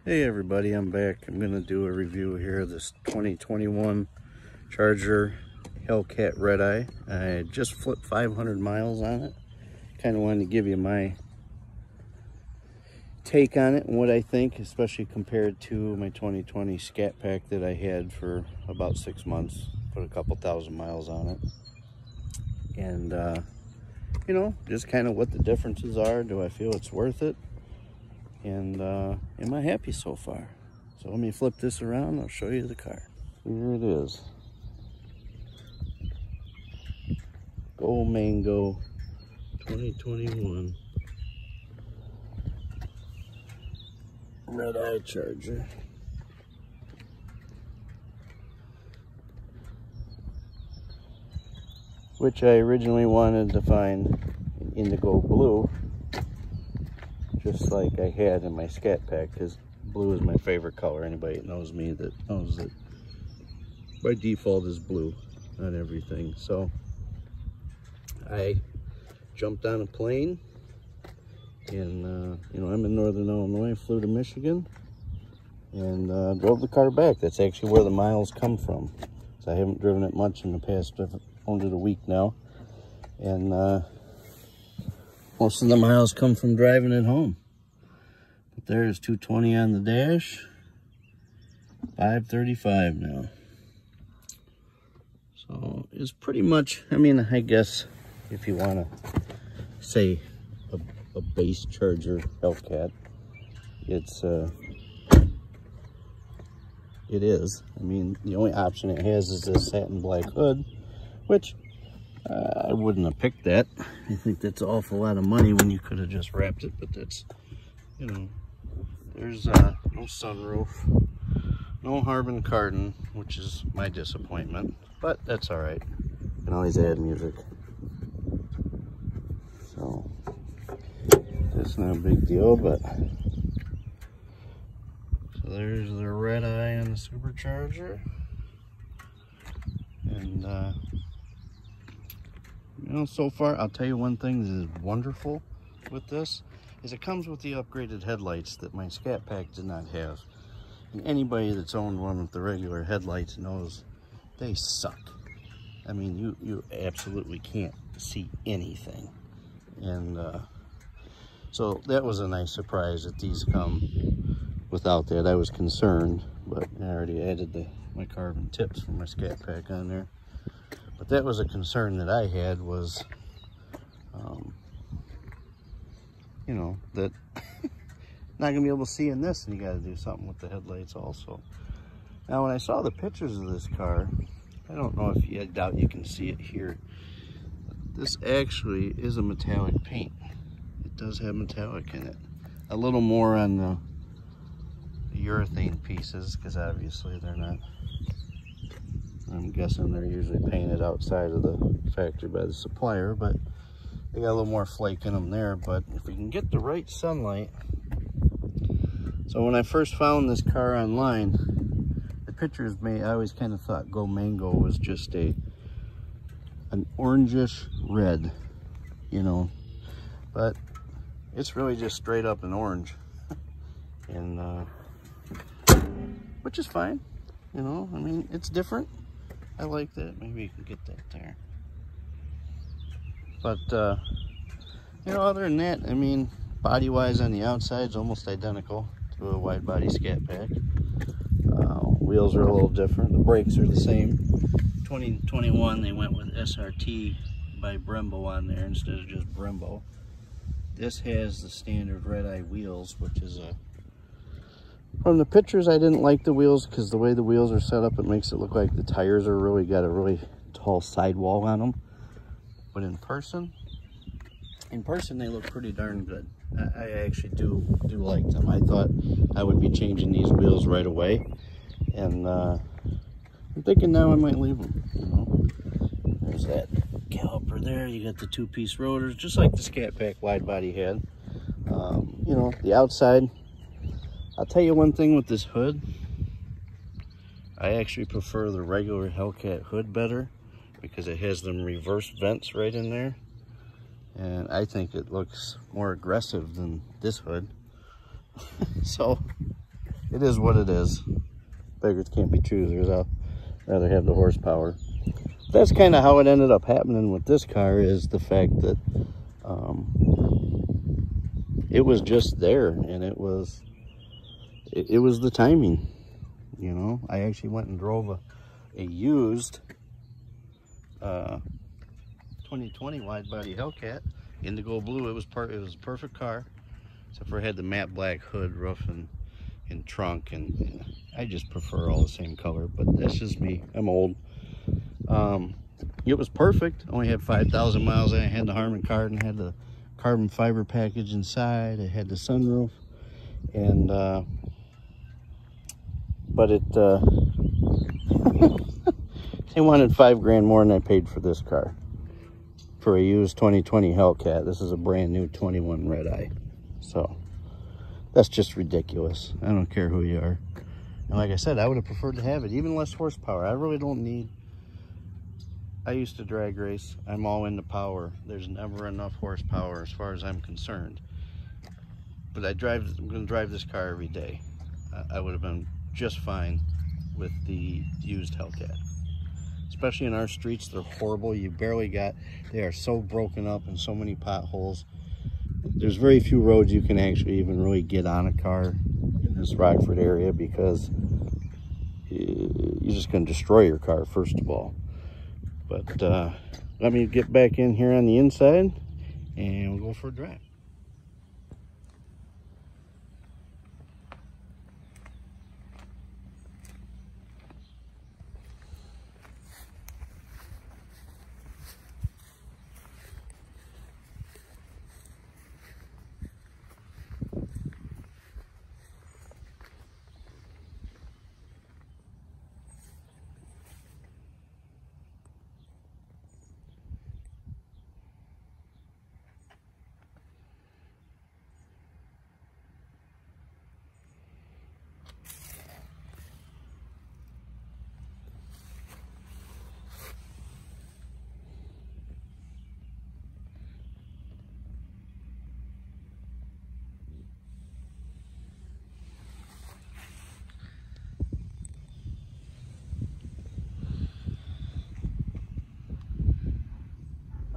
Hey everybody, I'm back. I'm going to do a review here of this 2021 Charger Hellcat Redeye. I just flipped 500 miles on it. Kind of wanted to give you my take on it and what I think, especially compared to my 2020 Scat Pack that I had for about 6 months. Put a couple thousand miles on it. And, you know, just kind of what the differences are. Do I feel it's worth it? And am I happy so far? So let me flip this around. I'll show you the car. Here it is. Gold Mango 2021 Redeye Charger. Which I originally wanted to find in indigo blue, just like I had in my Scat Pack, because blue is my favorite color. Anybody that knows me that knows that by default is blue on everything. So I jumped on a plane and you know, I'm in Northern Illinois, flew to Michigan and drove the car back. That's actually where the miles come from. So I haven't driven it much in the past, only a week now, and most of the miles come from driving it home. But there's 220 on the dash, 535 now. So it's pretty much, I mean, I guess if you want to say a base Charger Hellcat, it is. I mean, the only option it has is this satin black hood, which I wouldn't have picked that. I think that's an awful lot of money when you could have just wrapped it, but that's, you know, there's no sunroof, no Harbin Kardon, which is my disappointment, but that's all right. You can always add music. So that's not a big deal, but so there's the Redeye and the Supercharger. And you know, so far, I'll tell you one thing that is wonderful with this is it comes with the upgraded headlights that my Scat Pack did not have. And anybody that's owned one with the regular headlights knows they suck. I mean, you absolutely can't see anything. And so that was a nice surprise that these come without that. I was concerned, but I already added my carbon tips from my Scat Pack on there. But that was a concern that I had, was, you know, that not gonna be able to see in this, and you got to do something with the headlights also. Now, when I saw the pictures of this car, I don't know if I doubt you can see it here. This actually is a metallic paint. It does have metallic in it. A little more on the urethane pieces, because obviously they're not, I'm guessing they're usually painted outside of the factory by the supplier, but they got a little more flake in them there. But if we can get the right sunlight. So when I first found this car online, the pictures I always kind of thought Go Mango was just an orangish red, you know, but it's really just straight up an orange. And which is fine, you know, I mean, it's different. I like that. Maybe you can get that there. But you know, other than that, I mean, body wise on the outside is almost identical to a wide body Scat Pack. Wheels are a little different. The brakes are the same. 2021 they went with SRT by Brembo on there instead of just Brembo. This has the standard Redeye wheels, which is from the pictures I didn't like the wheels, because the way the wheels are set up, it makes it look like the tires are really got a really tall sidewall on them. But in person they look pretty darn good. I actually do like them. I thought I would be changing these wheels right away, and I'm thinking now I might leave them, you know. There's that caliper there. You got the two-piece rotors, just like the Scat Pack wide body had. You know, the outside, I'll tell you one thing with this hood. I actually prefer the regular Hellcat hood better, because it has them reverse vents right in there. And I think it looks more aggressive than this hood. So it is what it is. Beggars can't be choosers. I'll rather have the horsepower. That's kind of how it ended up happening with this car, is the fact that it was just there, and it was the timing. You know, I actually went and drove a used 2020 Widebody Hellcat, indigo blue. It was a perfect car, except for it had the matte black hood, roof, and trunk, and I just prefer all the same color, but that's just me. I'm old. It was perfect. Only had 5,000 miles, and I had the Harman Kardon, had the carbon fiber package inside. It had the sunroof, and but it they wanted $5 grand more than I paid for this car, for a used 2020 Hellcat. This is a brand new 21 Redeye. So that's just ridiculous. I don't care who you are. And like I said, I would have preferred to have it, even less horsepower. I really don't need. I used to drag race. I'm all into power. There's never enough horsepower as far as I'm concerned. But I'm going to drive this car every day. I would have been just fine with the used Hellcat. Especially in our streets, they're horrible. You barely got, they are so broken up and so many potholes. There's very few roads you can actually even really get on a car in this Rockford area, because you're just going to destroy your car, first of all. But let me get back in here on the inside and we'll go for a drive.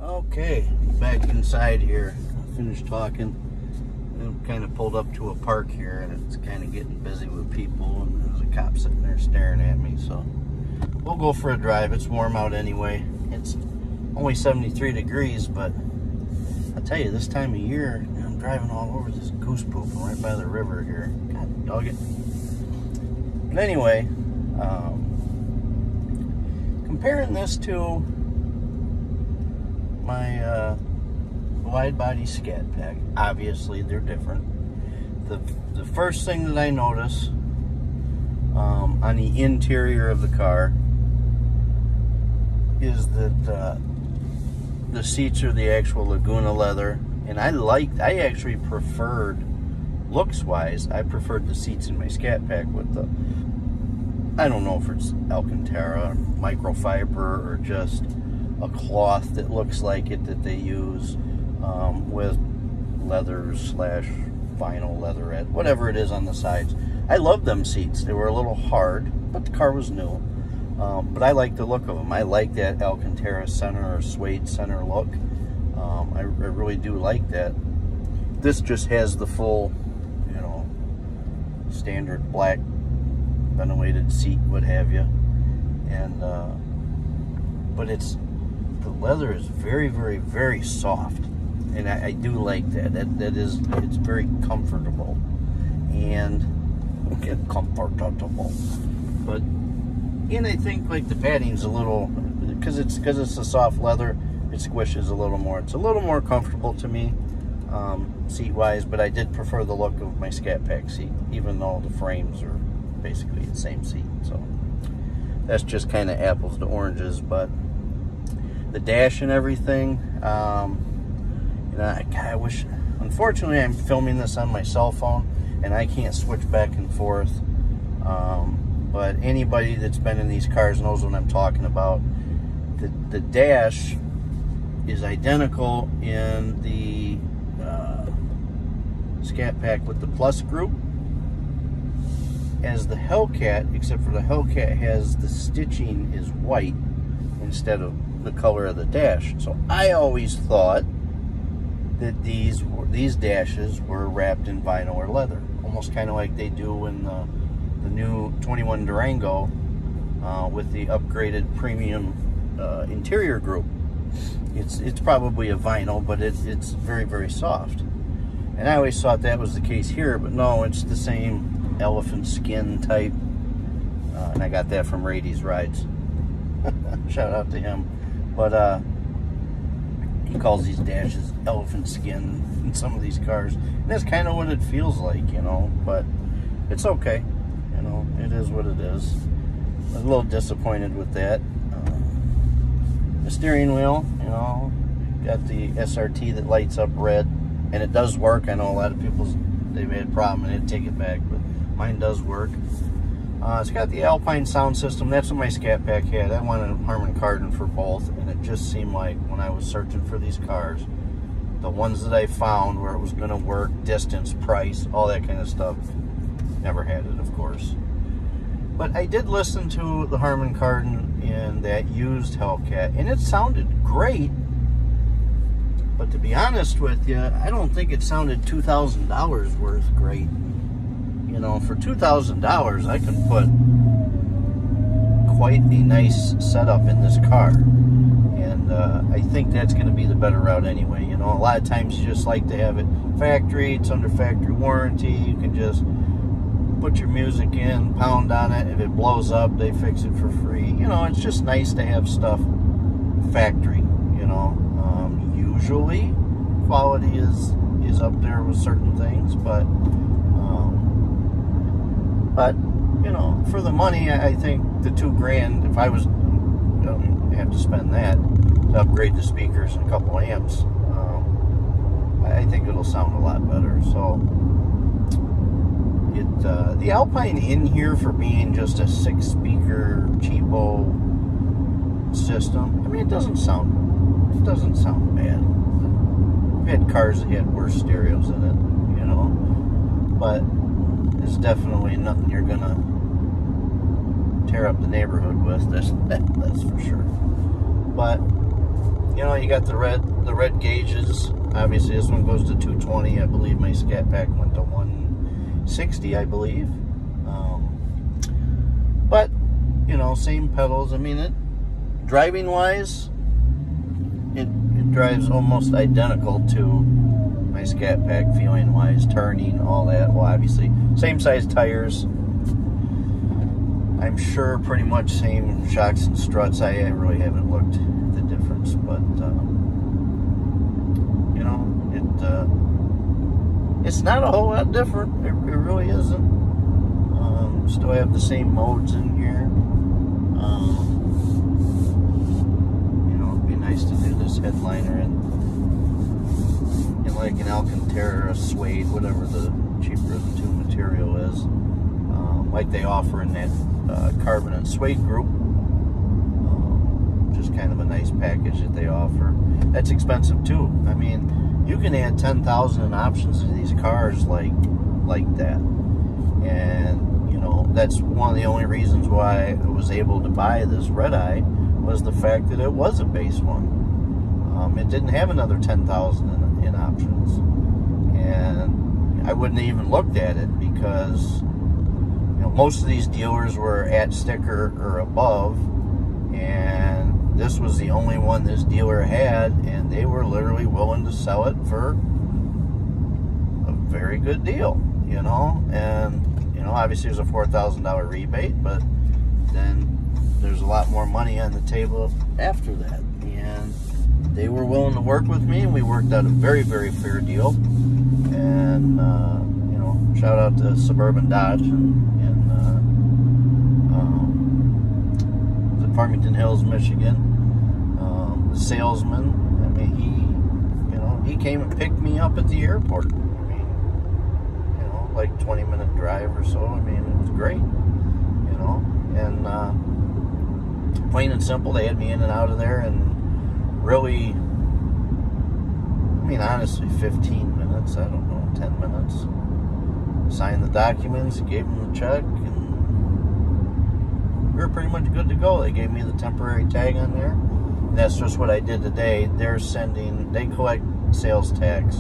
Okay, back inside here. Finished talking. I'm kind of pulled up to a park here, and it's kind of getting busy with people, and there's a cop sitting there staring at me, so we'll go for a drive. It's warm out anyway. It's only 73 degrees, but I tell you, this time of year, I'm driving all over this goose poop right by the river here. God dog it. But anyway, comparing this to my Widebody Scat Pack, obviously they're different. The first thing that I notice on the interior of the car is that the seats are the actual Laguna leather, and I actually preferred, looks-wise, I preferred the seats in my Scat Pack with the, I don't know if it's Alcantara, microfiber, or just a cloth that looks like it that they use with leather slash vinyl leatherette, whatever it is on the sides. I love them seats. They were a little hard, but the car was new. But I like the look of them. I like that Alcantara center or suede center look. I really do like that. This just has the full, you know, standard black ventilated seat, what have you. And but the leather is very, very, very soft, and I do like that. It's very comfortable and comfortable. But and I think like the padding's a little, because it's a soft leather, it squishes a little more. It's a little more comfortable to me, seat wise. But I did prefer the look of my Scat Pack seat, even though the frames are basically the same seat. So that's just kind of apples to oranges. But the dash and everything, you know, I wish, unfortunately I'm filming this on my cell phone and I can't switch back and forth, but anybody that's been in these cars knows what I'm talking about. The dash is identical in the Scat Pack with the Plus group, as the Hellcat, except for the Hellcat has the stitching is white instead of the color of the dash. So I always thought that these dashes were wrapped in vinyl or leather, almost kind of like they do in the new 21 Durango with the upgraded premium interior group. It's probably a vinyl, but it's very, very soft. And I always thought that was the case here, but no, it's the same elephant skin type. And I got that from Redey's Rides. Shout out to him. But he calls these dashes elephant skin in some of these cars. And that's kind of what it feels like, you know, but it's okay. You know, it is what it is. I was a little disappointed with that. The steering wheel, you know, got the SRT that lights up red, and it does work. I know a lot of people, they've had a problem and they had to take it back, but mine does work. It's got the Alpine sound system. That's what my Scat Pack had. I wanted Harman Kardon for both, and it just seemed like when I was searching for these cars, the ones that I found where it was going to work, distance, price, all that kind of stuff, never had it, of course. But I did listen to the Harman Kardon in that used Hellcat, and it sounded great. But to be honest with you, I don't think it sounded $2,000 worth great. You know, for $2,000, I can put quite a nice setup in this car. And I think that's going to be the better route anyway. You know, a lot of times you just like to have it factory. It's under factory warranty. You can just put your music in, pound on it. If it blows up, they fix it for free. You know, it's just nice to have stuff factory, you know. Usually quality is up there with certain things, but you know, for the money, I think the $2,000, if I was have to spend that to upgrade the speakers and a couple amps, I think it'll sound a lot better. So the Alpine in here, for being just a 6-speaker cheapo system, I mean, it doesn't sound bad. I've had cars that had worse stereos in it, you know, but it's definitely nothing you're gonna tear up the neighborhood with. That's for sure. But you know, you got the red gauges. Obviously, this one goes to 220. I believe my Scat Pack went to 160, I believe. But you know, same pedals. I mean, driving wise, it drives almost identical to my Scat Pack, feeling wise, turning, all that. Well, obviously same size tires, I'm sure pretty much same shocks and struts. I really haven't looked at the difference, but you know, it's not a whole lot different. It really isn't. Still have the same modes in here. Nice to do this headliner in like an Alcantara, a suede, whatever the cheaper of the two material is, like they offer in that carbon and suede group. Just kind of a nice package that they offer. That's expensive too. I mean, you can add 10,000 in options to these cars like that, and you know, that's one of the only reasons why I was able to buy this Redeye, was the fact that it was a base one. It didn't have another 10,000 in options, and I wouldn't have even looked at it because, you know, most of these dealers were at sticker or above, and this was the only one this dealer had, and they were literally willing to sell it for a very good deal, you know. And you know, obviously there's a $4,000 rebate, but then there's a lot more money on the table after that, and they were willing to work with me, and we worked out a very, very fair deal. And you know, shout out to Suburban Dodge and the Farmington Hills, Michigan. The salesman, I mean, he came and picked me up at the airport. I mean, you know, like 20-minute drive or so. I mean, it was great, you know. And plain and simple, they had me in and out of there, and really, I mean, honestly, 15 minutes, I don't know, 10 minutes. signed the documents, gave them the check, and we were pretty much good to go. They gave me the temporary tag on there. And that's just what I did today. They collect sales tax.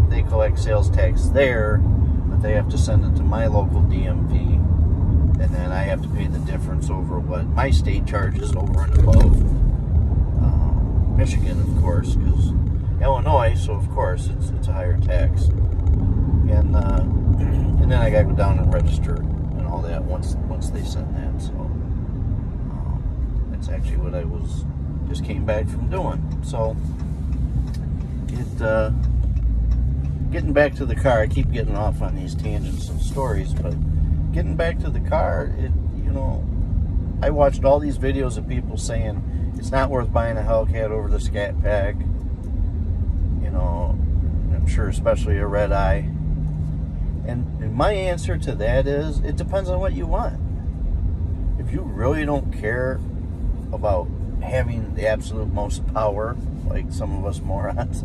They collect sales tax there, but they have to send it to my local DMV. And then I have to pay the difference over what my state charges over and above Michigan, of course, because Illinois, so of course it's a higher tax. And then I gotta go down and register and all that once they send that. So that's actually what I just came back from doing. So getting back to the car, I keep getting off on these tangents and stories, but getting back to the car, I watched all these videos of people saying it's not worth buying a Hellcat over the Scat Pack. I'm sure especially a Redeye. And my answer to that is, it depends on what you want. If you really don't care about having the absolute most power, like some of us morons,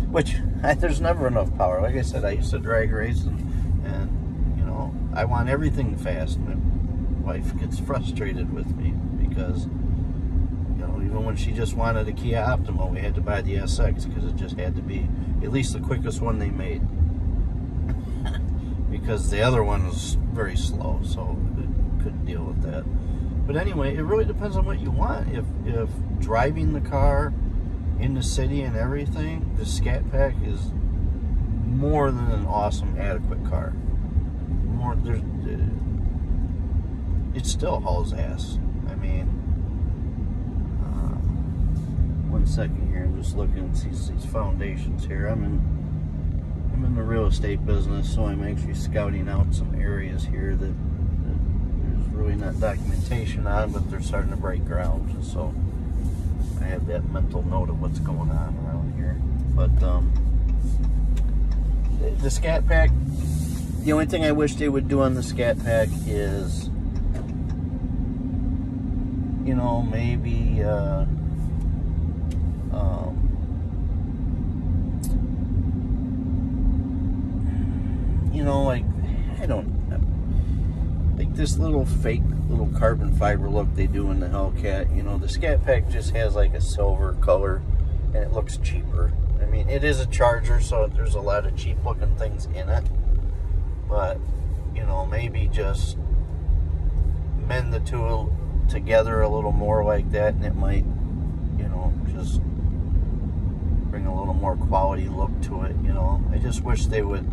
which there's never enough power. Like I said, I used to drag race, and I want everything fast. My wife gets frustrated with me because, even when she just wanted a Kia Optima, we had to buy the SX because it just had to be at least the quickest one they made. Because the other one was very slow, so it couldn't deal with that. But anyway, it really depends on what you want. If driving the car in the city and everything, the Scat Pack is more than an awesome, adequate car. It still hauls ass. I mean, one second here, I'm just looking at these foundations here. I'm in the real estate business, so I'm actually scouting out some areas here that there's really not documentation on, but they're starting to break ground. So I have that mental note of what's going on around here. But the Scat Pack, the only thing I wish they would do on the Scat Pack is, maybe like this little fake little carbon fiber look they do in the Hellcat. The Scat Pack just has like a silver color and it looks cheaper. I mean, it is a Charger, so there's a lot of cheap looking things in it, but maybe just mend the two together a little more like that, and it might just bring a little more quality look to it. I just wish they would,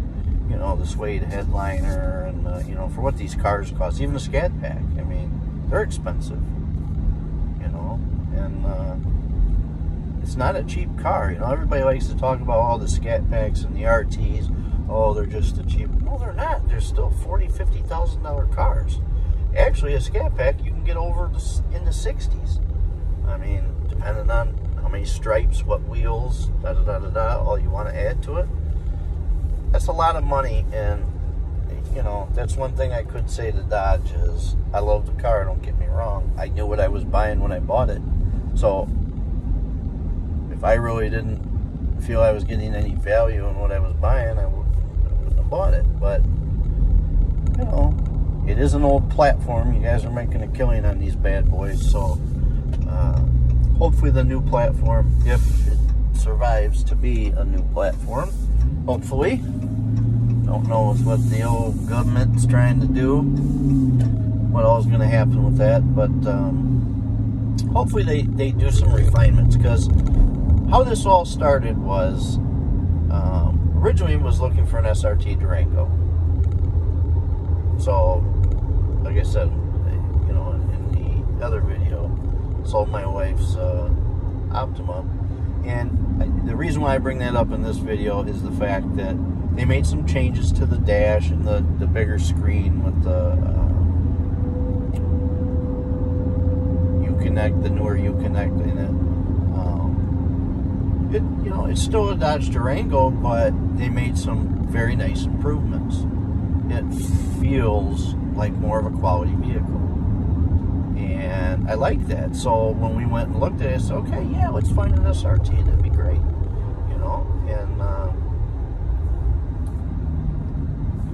the suede headliner, and for what these cars cost, even the Scat Pack, I mean, they're expensive, and it's not a cheap car. Everybody likes to talk about all the Scat Packs and the RTs. Oh, they're just a cheap. No, they're not. They're still $40,000, $50,000 cars. Actually, a Scat Pack you can get over in the 60s. I mean, depending on how many stripes, what wheels, all you want to add to it. That's a lot of money, and that's one thing I could say to Dodge is, I love the car, don't get me wrong. I knew what I was buying when I bought it. So if I really didn't feel I was getting any value in what I was buying, I wouldn't have bought it. But it is an old platform. You guys are making a killing on these bad boys, so hopefully the new platform, if it survives to be a new platform, hopefully. Don't know what the old government's trying to do, what all is going to happen with that, but hopefully they do some refinements, because how this all started was, originally was looking for an SRT Durango. So, like I said, in the other video, sold my wife's Optima. And the reason why I bring that up in this video is the fact that they made some changes to the dash and the bigger screen with the Uconnect, the newer Uconnect in it. It's still a Dodge Durango, but they made some very nice improvements. It feels like more of a quality vehicle, and I like that. So when we went and looked at it, I said, okay, yeah, let's find an SRT. That'd be great, And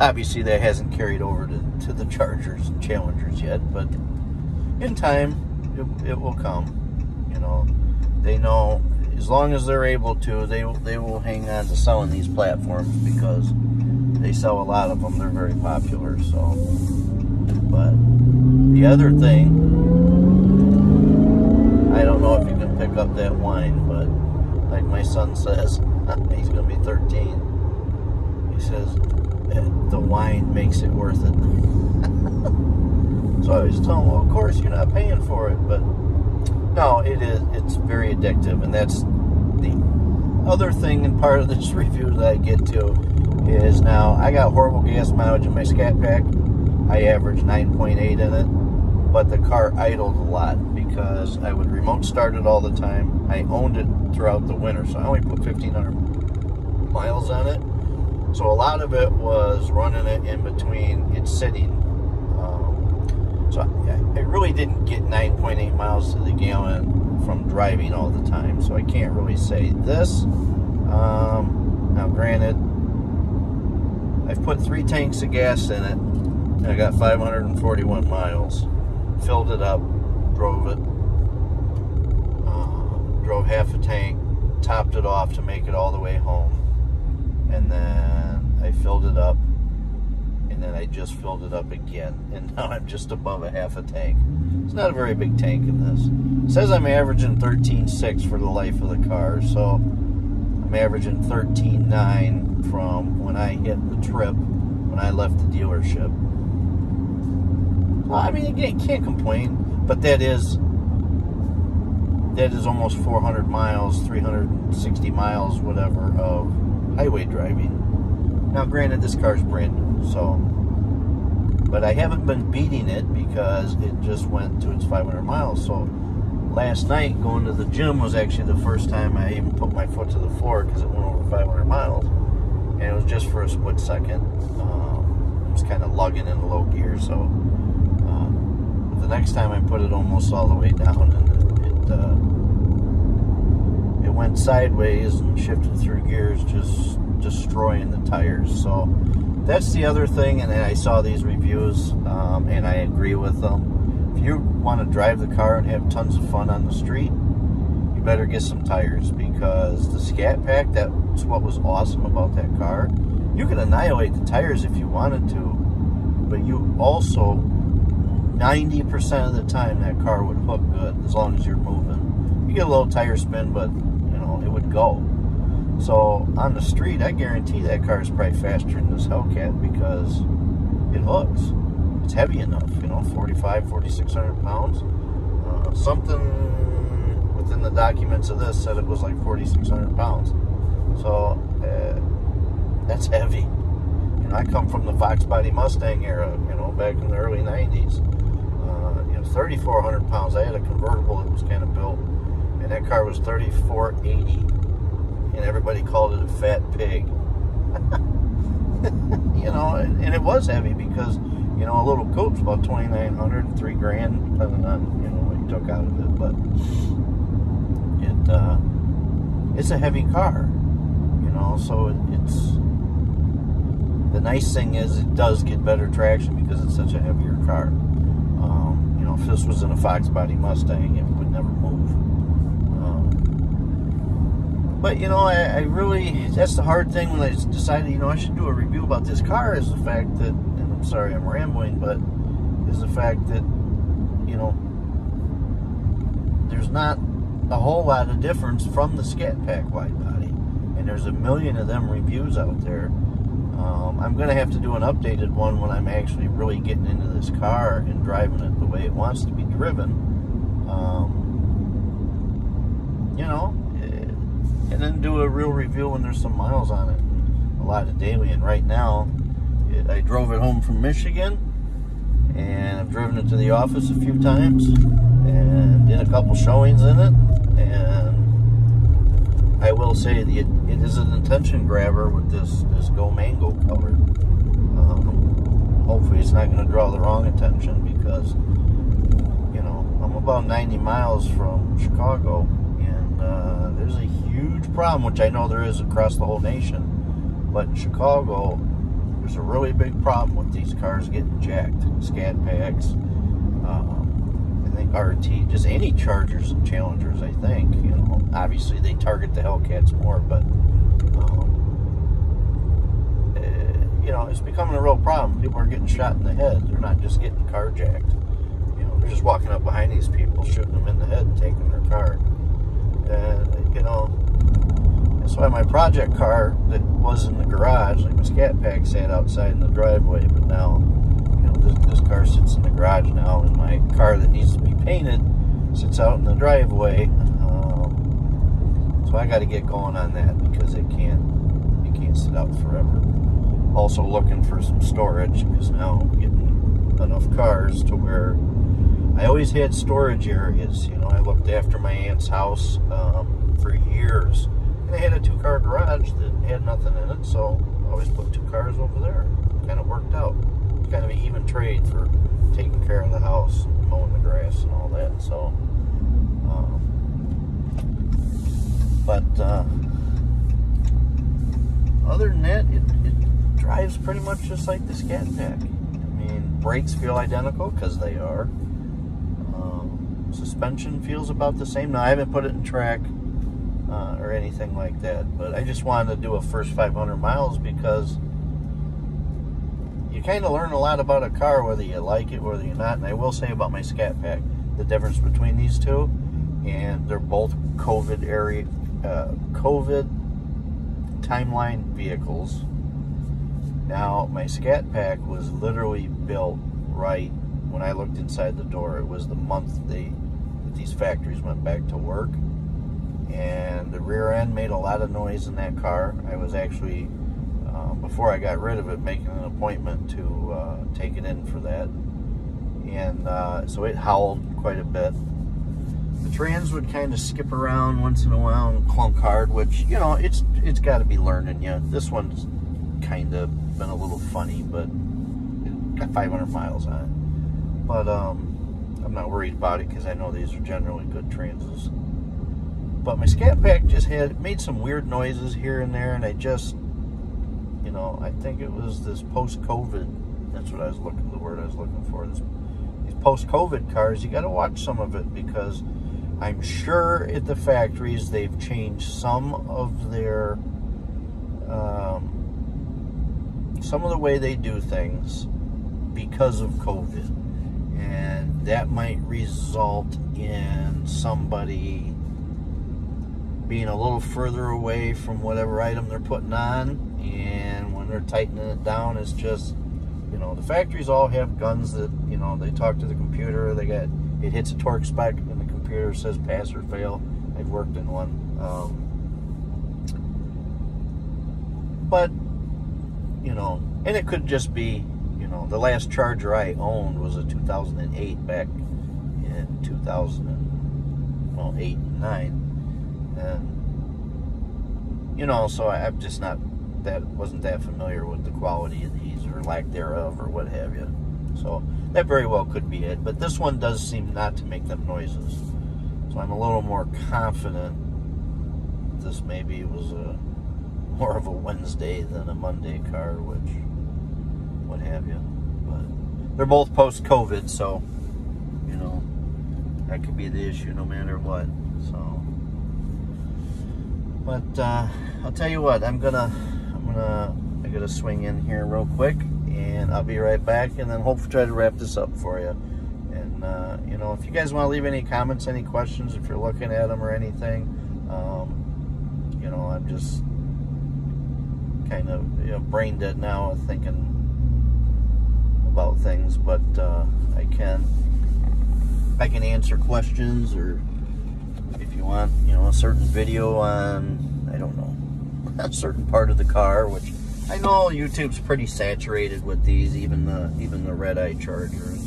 obviously that hasn't carried over to the Chargers and Challengers yet, but in time it will come. You know, they know as long as they're able to, they will hang on to selling these platforms because they sell a lot of them. They're very popular. So, but the other thing, I don't know if you can pick up that whine, but like my son says, he's going to be 13. He says, the wine makes it worth it. So I was telling him, well, of course you're not paying for it, but no, it's very addictive. And that's the other thing and part of this review that I get to is now I got horrible gas mileage in my Scat Pack. I average 9.8 in it, but the car idled a lot because I would remote start it all the time. I owned it throughout the winter, so I only put 1,500 miles on it. So a lot of it was running it in between it's sitting. So I really didn't get 9.8 miles to the gallon from driving all the time. So I can't really say this. Now granted, I've put 3 tanks of gas in it. And I got 541 miles. Filled it up, drove it. Drove half a tank, topped it off to make it all the way home. And then I filled it up, and then I just filled it up again, and now I'm just above a half a tank. It's not a very big tank in this. It says I'm averaging 13.6 for the life of the car, so I'm averaging 13.9 from when I hit the trip, when I left the dealership. Well, I mean, again, can't complain, but that is almost 400 miles, 360 miles, whatever, of highway driving. Now granted, this car's brand new, so, but I haven't been beating it because it just went to its 500 miles. So last night going to the gym was actually the first time I even put my foot to the floor because it went over 500 miles, and it was just for a split second. It was kind of lugging in the low gear, so the next time I put it almost all the way down, and it went sideways and shifted through gears, just destroying the tires. So that's the other thing. And then I saw these reviews, and I agree with them. If you want to drive the car and have tons of fun on the street, you better get some tires, because the Scat Pack, that's what was awesome about that car. You could annihilate the tires if you wanted to, but you also 90% of the time that car would hook good as long as you're moving. You get a little tire spin, but you know, it would go. So on the street, I guarantee that car is probably faster than this Hellcat because it hooks. It's heavy enough, you know, 4,600 pounds. Something within the documents of this said it was like 4,600 pounds. So that's heavy. You know, I come from the Fox Body Mustang era, you know, back in the early 90s. 3,400 pounds. I had a convertible that was kind of built, and that car was 3,480, and everybody called it a fat pig. You know, and it was heavy because, you know, a little coupe's about 2,900, $3,000, depending on, you know, what you took out of it. But it's a heavy car, you know. So it's the nice thing is it does get better traction because it's such a heavier car. If this was in a Fox Body Mustang, it would never move. But, you know, I really, that's the hard thing when I decided, you know, I should do a review about this car, is the fact that, and I'm sorry I'm rambling, but is the fact that, you know, there's not a whole lot of difference from the Scat Pack wide body. And there's a million of them reviews out there. I'm going to have to do an updated one when I'm actually really getting into this car and driving it the way it wants to be driven. You know, and then do a real review when there's some miles on it, and a lot of daily. And right now, I drove it home from Michigan, and I've driven it to the office a few times, and did a couple showings in it, and I will say it is an attention grabber with this Go Mango color. Hopefully it's not going to draw the wrong attention, because, you know, I'm about 90 miles from Chicago, and there's a huge problem, which I know there is across the whole nation, but in Chicago, there's a really big problem with these cars getting jacked. Scat Packs, I think RT, just any Chargers and Challengers, I think. You know, obviously they target the Hellcats more, but you know, it's becoming a real problem. People are getting shot in the head. They're not just getting carjacked. You know, they're just walking up behind these people, shooting them in the head and taking their car. And, you know, that's why my project car that was in the garage, like my Scat Pack, sat outside in the driveway, but now, you know, this car sits in the garage now, and my car that needs to be painted sits out in the driveway. So I got to get going on that, because it can't sit out forever. Also looking for some storage, because now I'm getting enough cars to where I always had storage areas. You know, I looked after my aunt's house for years, and they had a 2-car garage that had nothing in it, so I always put 2 cars over there. Kind of worked out. Kind of an even trade for taking care of the house, mowing the grass and all that. So, other than that, it drives pretty much just like the Scat Pack. I mean, brakes feel identical, because they are. Suspension feels about the same. Now, I haven't put it in track or anything like that, but I just wanted to do a first 500 miles, because you kind of learn a lot about a car, whether you like it, whether you're not. And I will say about my Scat Pack, the difference between these two, and they're both COVID timeline vehicles. Now, my Scat Pack was literally built right when I looked inside the door. It was the month that these factories went back to work, and the rear end made a lot of noise in that car. I was actually, before I got rid of it, making an appointment to take it in for that, and so it howled quite a bit. The trans would kind of skip around once in a while and clunk hard, which, you know, it's got to be learning you. This one's kind of been a little funny, but it got 500 miles on it. But I'm not worried about it, because I know these are generally good transes. But my Scat Pack just made some weird noises here and there, and I just, you know, I think it was this post-COVID, that's what the word I was looking for. These post-COVID cars, you got to watch some of it, because I'm sure at the factories they've changed some of their, some of the way they do things because of COVID. And that might result in somebody being a little further away from whatever item they're putting on, and when they're tightening it down, it's just, you know, the factories all have guns that, you know, they talk to the computer, it hits a torque spec, and the computer says pass or fail. I've worked in one. But, you know, and it could just be, you know, the last Charger I owned was a 2008 back in 2008 and 9. And, you know, so I'm just wasn't that familiar with the quality of these, or lack thereof, or what have you. So that very well could be it. But this one does seem not to make them noises. So I'm a little more confident this maybe was more of a Wednesday than a Monday car, which, what have you. But they're both post-COVID, so, you know, that could be the issue no matter what. So, but I'll tell you what, I gotta swing in here real quick, and I'll be right back, and then hopefully try to wrap this up for you. And you know, if you guys want to leave any comments, any questions, if you're looking at them or anything, you know, I'm just kind of, you know, brain dead now, thinking about things, but I can answer questions, or if you want, you know, a certain video on, I don't know, a certain part of the car, which I know YouTube's pretty saturated with these, even the Redeye Chargers.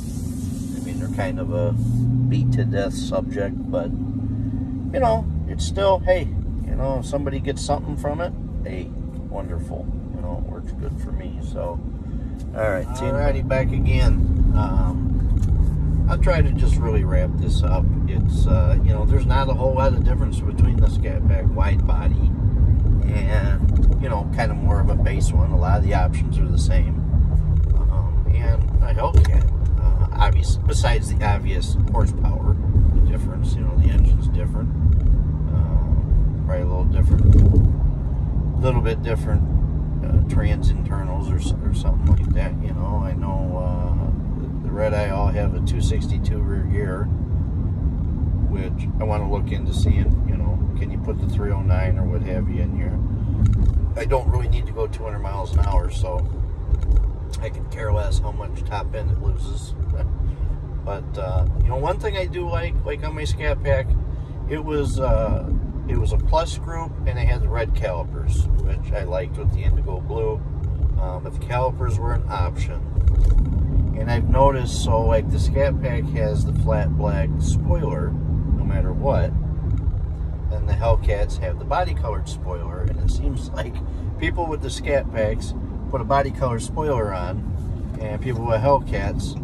I mean, they're kind of a beat to death subject, but, you know, it's still, hey, you know, if somebody gets something from it, hey, wonderful. You know, it works good for me. So, all right, alrighty, back again. I'll try to just really wrap this up. It's, you know, there's not a whole lot of difference between the Scat Pack wide body and, you know, kind of more of a base one. A lot of the options are the same. And a Hellcat, besides the obvious horsepower difference, you know, the engine's different. Probably a little bit different trans internals or something like that, you know. I know the Redeye all have a 262 rear gear, which I want to look into seeing, you know, can you put the 309 or what have you in here. I don't really need to go 200 miles an hour, so I can care less how much top end it loses. But you know, one thing I do like on my Scat Pack, it was a plus group, and it had the red calipers, which I liked with the indigo blue. But the calipers were an option. And I've noticed, so like the Scat Pack has the flat black spoiler, no matter what, and the Hellcats have the body colored spoiler. And it seems like people with the Scat Packs put a body colored spoiler on, and people with Hellcats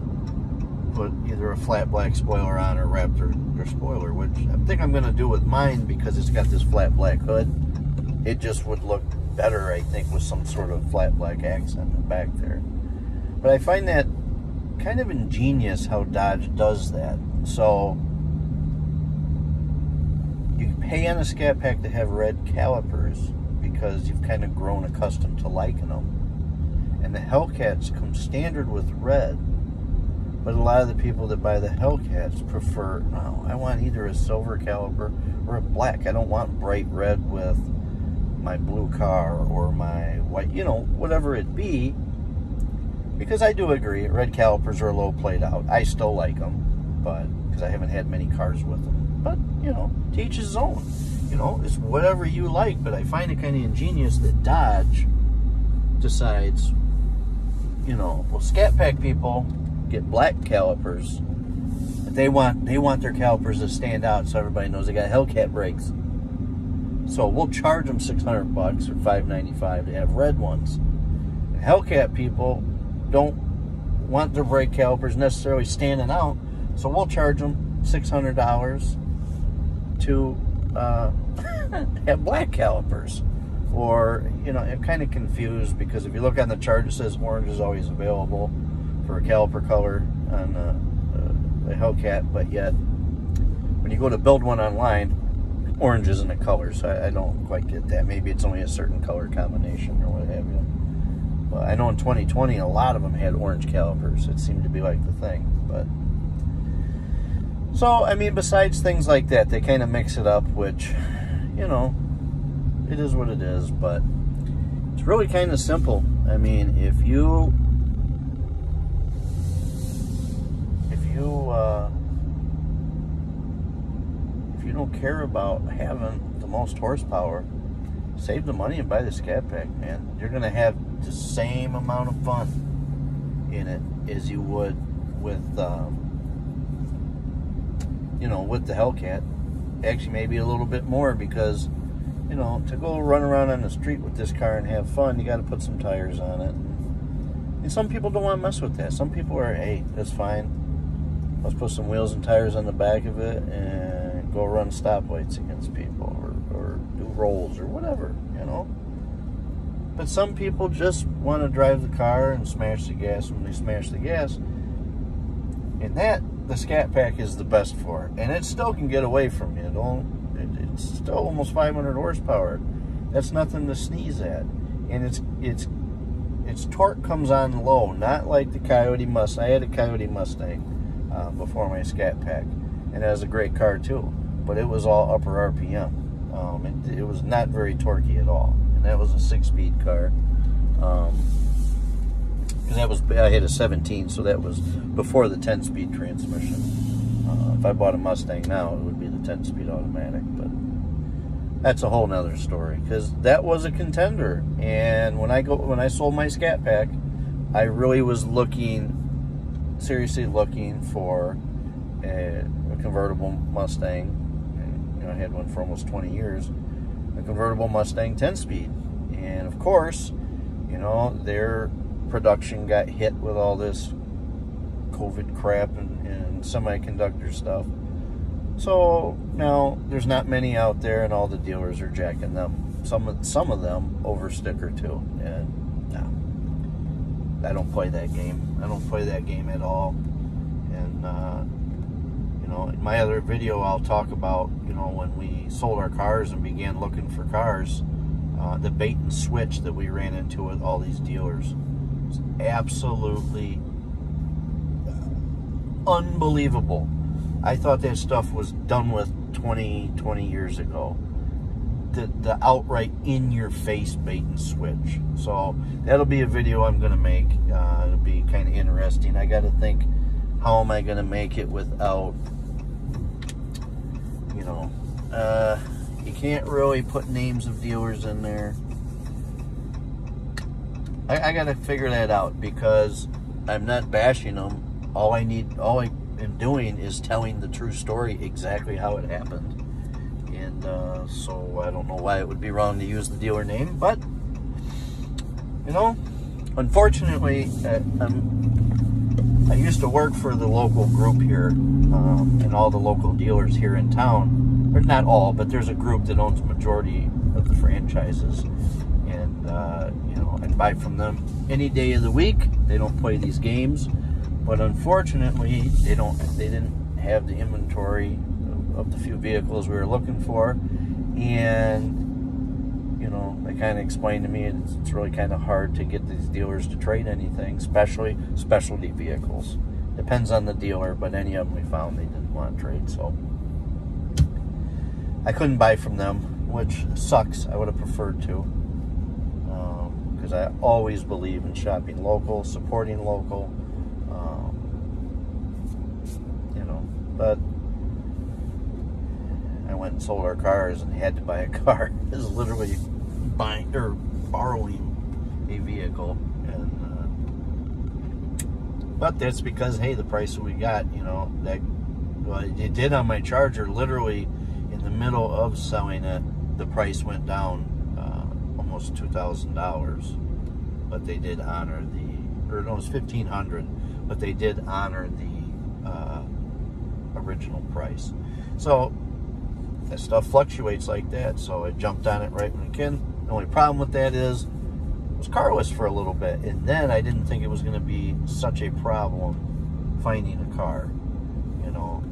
put either a flat black spoiler on or wrap their spoiler, which I think I'm going to do with mine because it's got this flat black hood. It just would look better, I think, with some sort of flat black accent in the back there. But I find that kind of ingenious how Dodge does that. So you pay on a Scat Pack to have red calipers because you've kind of grown accustomed to liking them. And the Hellcats come standard with red. But a lot of the people that buy the Hellcats prefer, no, I want either a silver caliper or a black. I don't want bright red with my blue car or my white, you know, whatever it be. Because I do agree, red calipers are a little played out. I still like them, but because I haven't had many cars with them. But, you know, to each his own. You know, it's whatever you like. But I find it kind of ingenious that Dodge decides, you know, well, Scat Pack people get black calipers, but they want their calipers to stand out so everybody knows they got Hellcat brakes. So we'll charge them $600 or $595 to have red ones. And Hellcat people don't want their brake calipers necessarily standing out, so we'll charge them $600 to have black calipers. Or, you know, I'm kind of confused because if you look on the chart, it says orange is always available for a caliper color on the Hellcat, but yet when you go to build one online, orange isn't a color, so I don't quite get that. Maybe it's only a certain color combination or what have you. But I know in 2020 a lot of them had orange calipers. It seemed to be like the thing. But so I mean, besides things like that, they kind of mix it up, which, you know, it is what it is. But it's really kind of simple. I mean, if you don't care about having the most horsepower, save the money and buy the Scat Pack, man. You're going to have the same amount of fun in it as you would with, you know, with the Hellcat. Actually, maybe a little bit more because, you know, to go run around on the street with this car and have fun, you got to put some tires on it. And some people don't want to mess with that. Some people are, hey, that's fine. Let's put some wheels and tires on the back of it and go run stoplights against people or do rolls or whatever, you know. But some people just want to drive the car and smash the gas when they smash the gas. And that, the Scat Pack is the best for. And it still can get away from you. It's still almost 500 horsepower. That's nothing to sneeze at. And its torque comes on low, not like the Coyote Mustang. I had a Coyote Mustang before my Scat Pack, and it was a great car too, but it was all upper RPM. It was not very torquey at all, and that was a 6-speed car. Because I had a 17, so that was before the 10-speed transmission. If I bought a Mustang now, it would be the 10-speed automatic, but that's a whole nother story. Because that was a contender, and when I sold my Scat Pack, I really was seriously looking for a convertible Mustang. And, you know, I had one for almost 20 years. A convertible Mustang 10-speed, and of course, you know, their production got hit with all this COVID crap and semiconductor stuff. So now there's not many out there, and all the dealers are jacking them. Some of them over sticker too, and no, I don't play that game. I don't play that game at all. And you know, in my other video, I'll talk about, you know, when we sold our cars and began looking for cars, the bait and switch that we ran into with all these dealers. It's absolutely unbelievable. I thought that stuff was done with 20 years ago. The outright in-your-face bait and switch. So that'll be a video I'm going to make. It'll be kind of interesting. I got to think, how am I going to make it without, you know, you can't really put names of dealers in there. I got to figure that out, because I'm not bashing them. All I am doing is telling the true story, exactly how it happened. And so I don't know why it would be wrong to use the dealer name, but, you know, unfortunately, I used to work for the local group here, and all the local dealers here in town, or not all, but there's a group that owns the majority of the franchises. And, you know, I buy from them any day of the week. They don't play these games. But unfortunately, they didn't have the inventory of the few vehicles we were looking for. And, you know, they kind of explained to me it's really kind of hard to get these dealers to trade anything, especially specialty vehicles. Depends on the dealer, but any of them we found they didn't want to trade. So I couldn't buy from them, which sucks. I would have preferred to, because I always believe in shopping local, supporting local. You know, but I went and sold our cars and had to buy a car. It was literally buying or borrowing a vehicle, and but that's because, hey, the price that we got, you know, that, well, it did on my Charger. Literally in the middle of selling it, the price went down almost $2,000, but they did honor the, or no, it was $1,500, but they did honor the original price. So that stuff fluctuates like that, so I jumped on it right when it can. The only problem with that is it was carless for a little bit, and then I didn't think it was going to be such a problem finding a car, you know,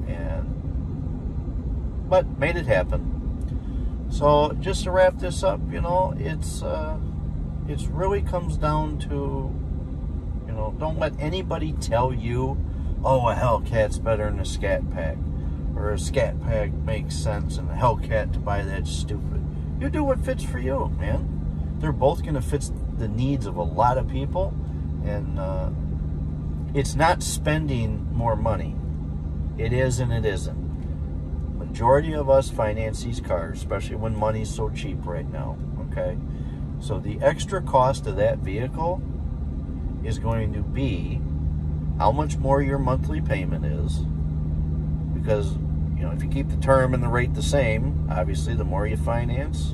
but made it happen. So just to wrap this up, you know, it's really comes down to, you know, don't let anybody tell you, oh, a Hellcat's better than a Scat Pack, or a Scat Pack makes sense and a Hellcat to buy that's stupid. You do what fits for you, man. They're both going to fit the needs of a lot of people, and it's not spending more money. It is and it isn't. Majority of us finance these cars, especially when money's so cheap right now, okay? So the extra cost of that vehicle is going to be how much more your monthly payment is, because, you know, if you keep the term and the rate the same, obviously the more you finance,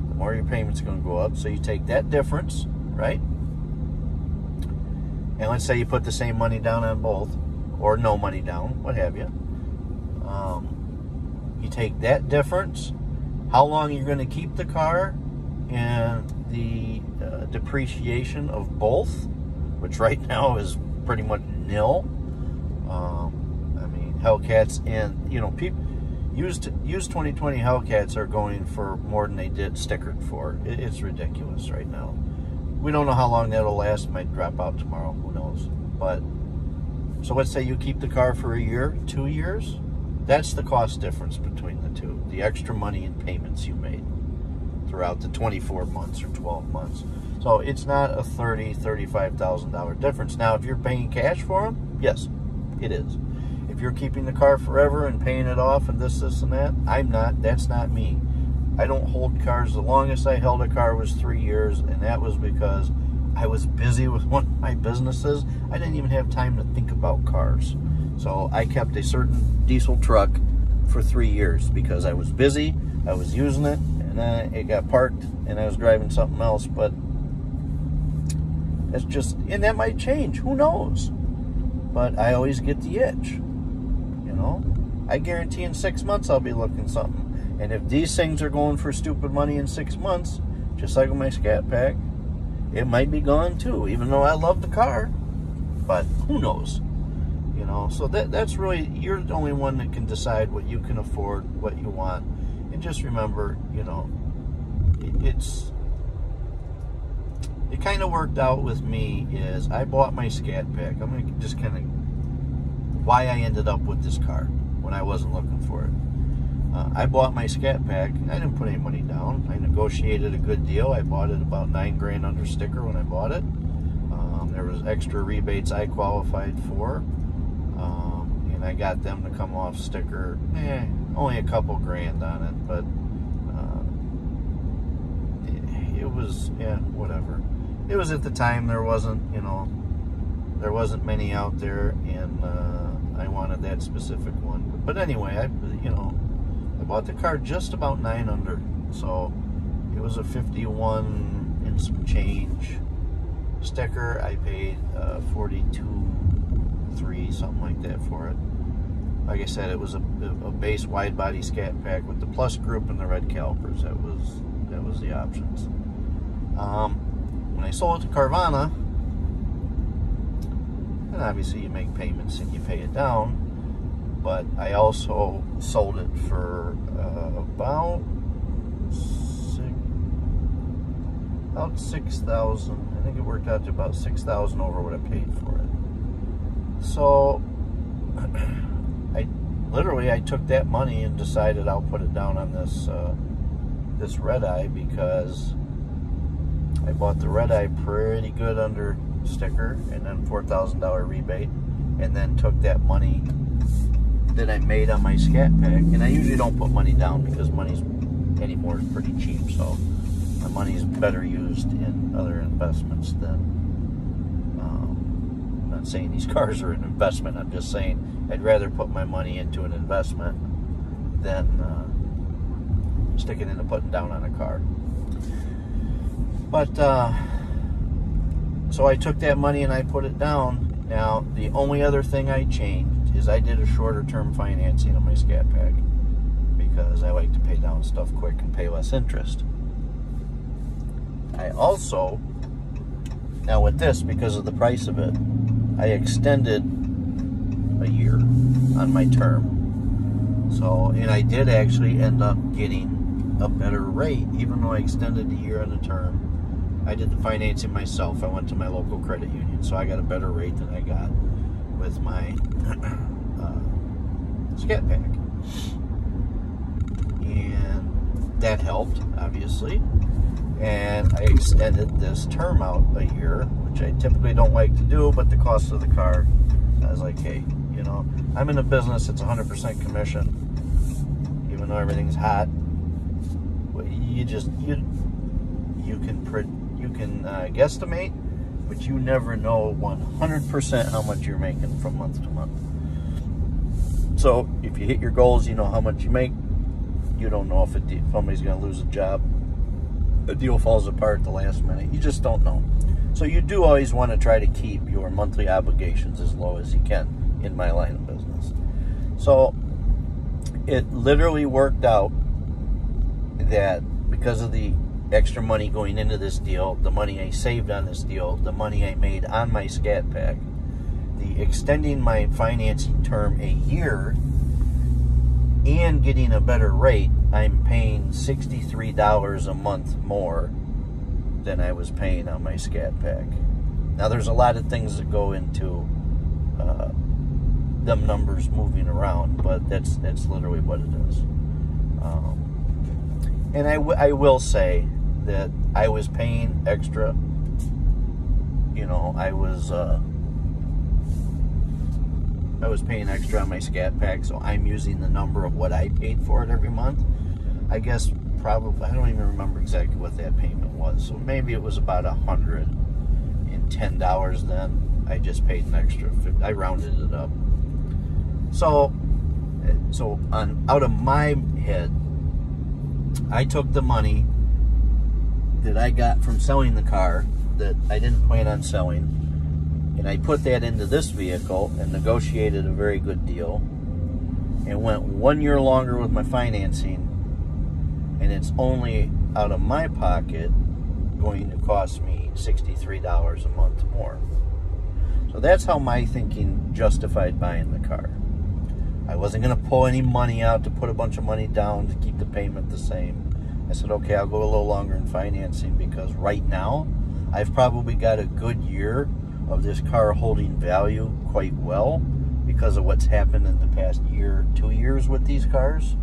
the more your payment's going to go up. So you take that difference, right? And let's say you put the same money down on both, or no money down, what have you. You take that difference, how long you're going to keep the car, and the depreciation of both, which right now is pretty much nil. I mean, Hellcats, and, you know, people used 2020 Hellcats are going for more than they did stickered for. It's ridiculous right now. We don't know how long that'll last. Might drop out tomorrow, who knows. But so let's say you keep the car for a year, 2 years. That's the cost difference between the two, the extra money and payments you made throughout the 24 months or 12 months. So it's not a $30,000, $35,000 difference. Now, if you're paying cash for them, yes, it is. If you're keeping the car forever and paying it off and this and that, I'm not. That's not me. I don't hold cars. The longest I held a car was 3 years, and that was because I was busy with one of my businesses. I didn't even have time to think about cars. So I kept a certain diesel truck for 3 years because I was busy, I was using it, and then it got parked and I was driving something else. But that's just, and that might change, who knows? But I always get the itch, you know? I guarantee in 6 months I'll be looking something. And if these things are going for stupid money in 6 months, just like with my Scat Pack, it might be gone too, even though I love the car. But who knows? You know, so that's really, you're the only one that can decide what you can afford, what you want. And just remember, you know, it kind of worked out with me is I bought my Scat Pack. I'm going to just kind of why I ended up with this car when I wasn't looking for it. I bought my Scat Pack. I didn't put any money down. I negotiated a good deal. I bought it about $9 grand under sticker when I bought it. There was extra rebates I qualified for. And I got them to come off sticker. Only a couple grand on it, but it was, yeah, whatever. It was at the time, there wasn't, you know, there wasn't many out there, and I wanted that specific one. But anyway, I bought the car just about 9 under, so it was a 51 and some change sticker. I paid $42.3, something like that for it. Like I said, it was a base wide body Scat Pack with the plus group and the red calipers. That was the options. When I sold it to Carvana, and obviously you make payments and you pay it down, but I also sold it for about $6,000. I think it worked out to about $6,000 over what I paid for it. So I took that money and decided I'll put it down on this Redeye, because I bought the Redeye pretty good under sticker and then $4,000 rebate, and then took that money that I made on my Scat Pack. And I usually don't put money down because money's anymore is pretty cheap, so my money's better used in other investments than I'm not saying these cars are an investment. I'm just saying I'd rather put my money into an investment than sticking into putting down on a car. But so I took that money and I put it down. Now the only other thing I changed is I did a shorter term financing on my Scat Pack, because I like to pay down stuff quick and pay less interest. I also, now with this, because of the price of it, I extended a year on my term. So, and I did actually end up getting a better rate, even though I extended a year on the term. I did the financing myself. I went to my local credit union, so I got a better rate than I got with my Scat Pack. And that helped, obviously. And I extended this term out a year, which I typically don't like to do, but the cost of the car, I was like, hey, you know, I'm in a business, it's 100% commission, even though everything's hot. You can guesstimate, but you never know 100% how much you're making from month to month. So if you hit your goals, you know how much you make. You don't know if somebody's going to lose a job. A deal falls apart at the last minute. You just don't know. So you do always want to try to keep your monthly obligations as low as you can in my line of business. So it literally worked out that because of the extra money going into this deal, the money I saved on this deal, the money I made on my Scat Pack, the extending my financing term a year, and getting a better rate, I'm paying $63 a month more than I was paying on my Scat Pack. Now, there's a lot of things that go into them numbers moving around, but that's literally what it is. And I will say that I was paying extra. You know, I was paying extra on my Scat Pack, so I'm using the number of what I paid for it every month. I guess probably, I don't even remember exactly what that payment was, so maybe it was about $110 then. I just paid an extra 50. I rounded it up. So out of my head, I took the money that I got from selling the car that I didn't plan on selling, and I put that into this vehicle and negotiated a very good deal. and went 1 year longer with my financing, and it's only out of my pocket going to cost me $63 a month more. So that's how my thinking justified buying the car. I wasn't going to pull any money out to put a bunch of money down to keep the payment the same. I said, okay, I'll go a little longer in financing, because right now I've probably got a good year of this car holding value quite well because of what's happened in the past year, 2 years with these cars.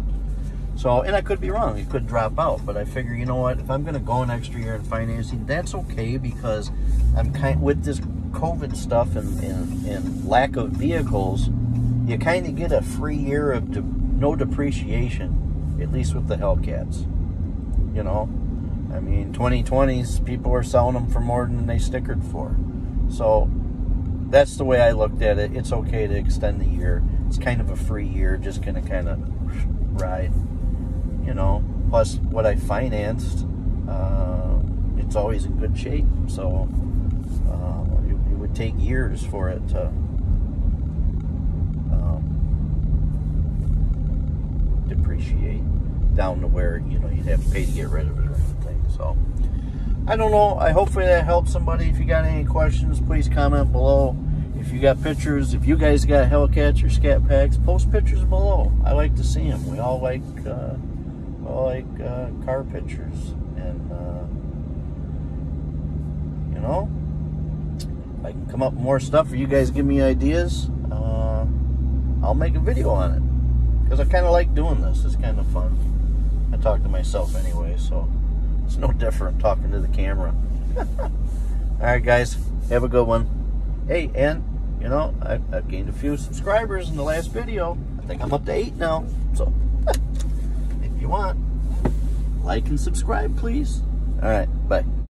So, and I could be wrong, it could drop out, but I figure, you know what, if I'm going to go an extra year in financing, that's okay, because I'm with this COVID stuff and lack of vehicles, you kind of get a free year of no depreciation, at least with the Hellcats. You know, I mean, 2020s, people are selling them for more than they stickered for. So that's the way I looked at it. It's okay to extend the year. It's kind of a free year, just going to kind of ride, you know. Plus, what I financed, it's always in good shape. So it would take years for it to depreciate down to where, you know, you'd have to pay to get rid of it or anything. So I don't know. Hopefully that helps somebody. If you got any questions, please comment below. If you got pictures, if you guys got Hellcats or Scat Packs, post pictures below. I like to see them. We all like car pictures, and you know, if I can come up with more stuff, or you guys give me ideas, I'll make a video on it, because I kind of like doing this. It's kind of fun. I talk to myself anyway, so it's no different talking to the camera. Alright guys, have a good one. Hey, and you know, I've gained a few subscribers in the last video. I think I'm up to 8 now. So if you want, like and subscribe, please. Alright, bye.